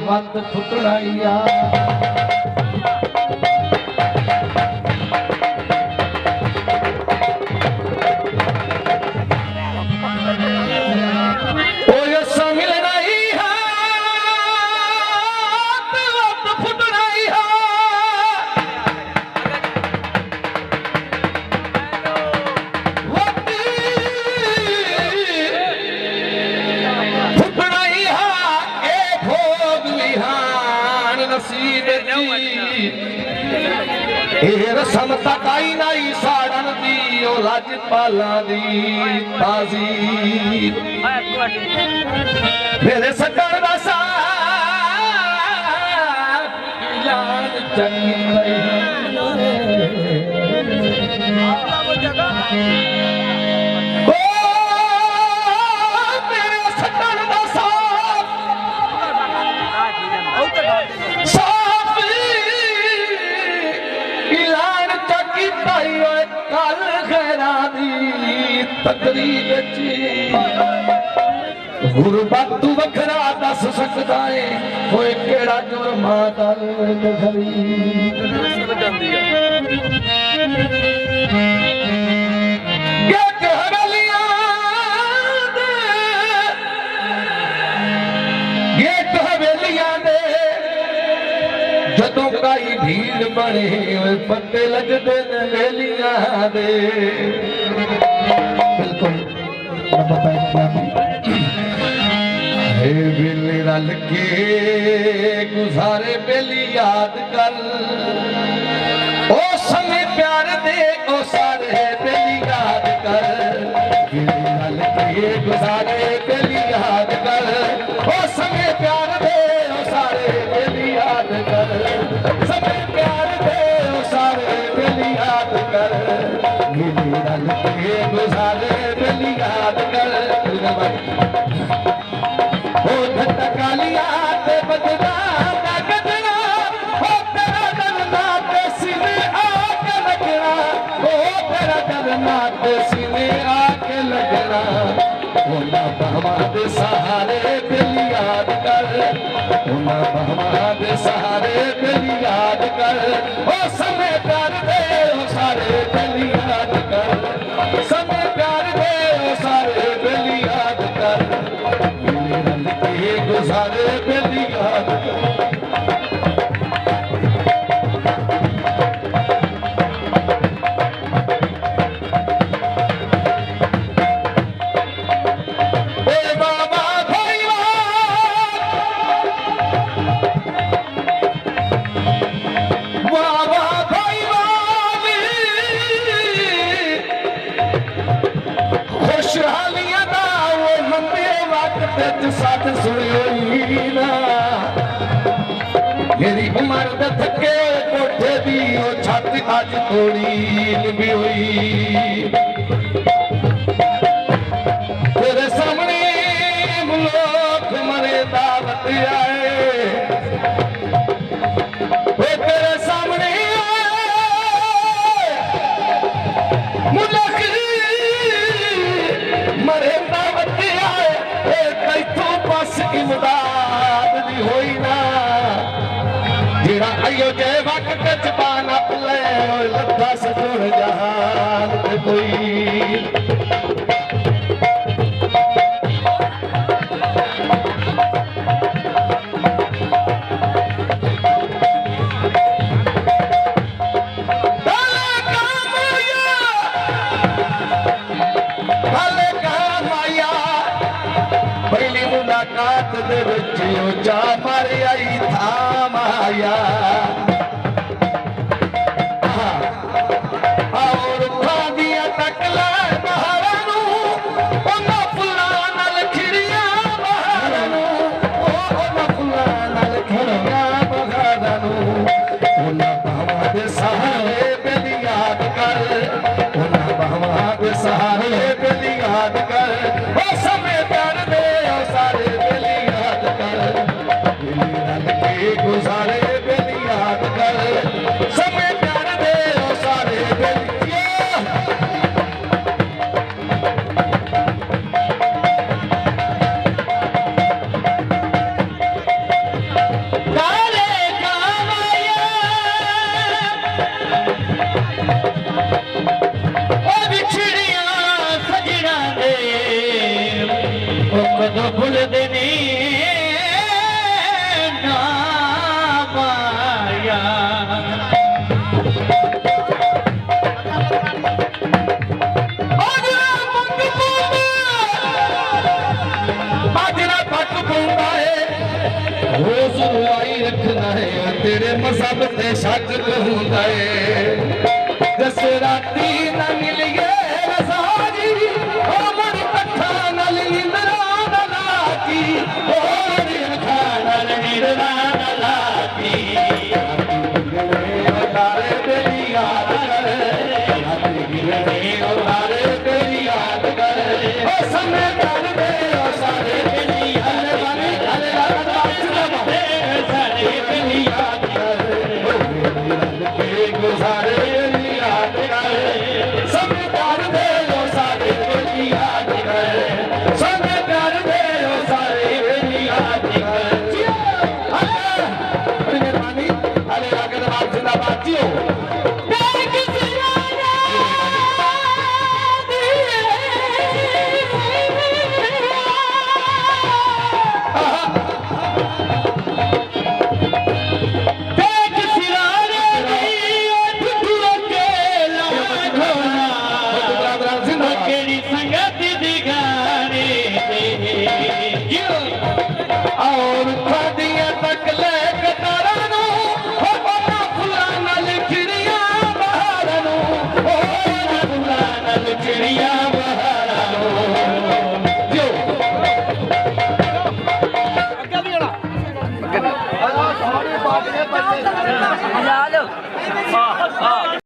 वत फुटड़ाइया रसम तकाई नाई साड़न दी ओ लाजपाला दी ताजी मेरे सकल दा साथ जान चंगी तकरीब गुरबत तू वखरा दस सकदा है कोई केड़ा जुर्मा दल खरी जदों काई भीड़ बने पत्ते लगदे ने वेलियां दे बिल्कुल बिल्ली रल के गुजारे बेली याद कर ओ समय प्यार दे ओ सारे बेली याद कर बिल्ली रल के गुजारे बेली याद कर ओ समय प्यार दे ओ सारे बेली याद कर समय प्यार दे ओ सारे बेली याद कर बिल्ली रल के गुजारे बेली याद कर ओ धटकालिया ते बजना ना गजना ओ तेरा दरना ते सीने आके लगना ओ तेरा दरना ते सीने आके लगना ओ ना बहमा दे सहारे दिल याद कर ओ ना बहमा दे सहारे दिल याद कर ओ समय प्यार दे ओ सारे दिल याद कर समय प्यार दे ओ सारे दिल याद कर गुजारे बेली याद खुशहालियां दा वो लंबे वक्त साथ सुनियो मेरी उम्र दे थके कोठे दी ओ छत अज थोड़ी लंबी हुई तेरे सामने लोग मरे दावत आए तेरे सामने मुल्क मरे दावत आए कैथों बस इमदाद दी होई ना जेड़ा आयो जे वक्त जबान अपले लद्दा सजुर जहान ते कोई पहली मुलाकात दे विच जा मारे आई था माया और दिया तकला बहारा नू ओना फुल्ला नाल खिड़िया बहारा नू ओना फुल्ला नाल खिड़िया बहारा नू ओना बावा दे सहारे बेली याद कर ओना बावा दे सहारे बेली याद कर ओ समय प्यार दे ओ सारे बेली याद कर बेली रल के गुजारे बेली याद कदों भुलदे नहीं ना माया रखना है तेरे मजहब ते शक कहूंदा है जस राती न मिलिए रसाजी ओ मन कथा नल इंद्रा नलाकी ओ मन कथा नल इंद्रा नलाकी तारे तेरी याद कर तारे तेरी याद कर ओ समय कर दे ओ सारे तेरी याद गुजारे याद कर सब कर दे ओ सारे तेरी याद कर सब कर दे ओ सारे तेरी याद कर बड़ी मेहरबानी अरे अगर आप जिंदाबाद जियो और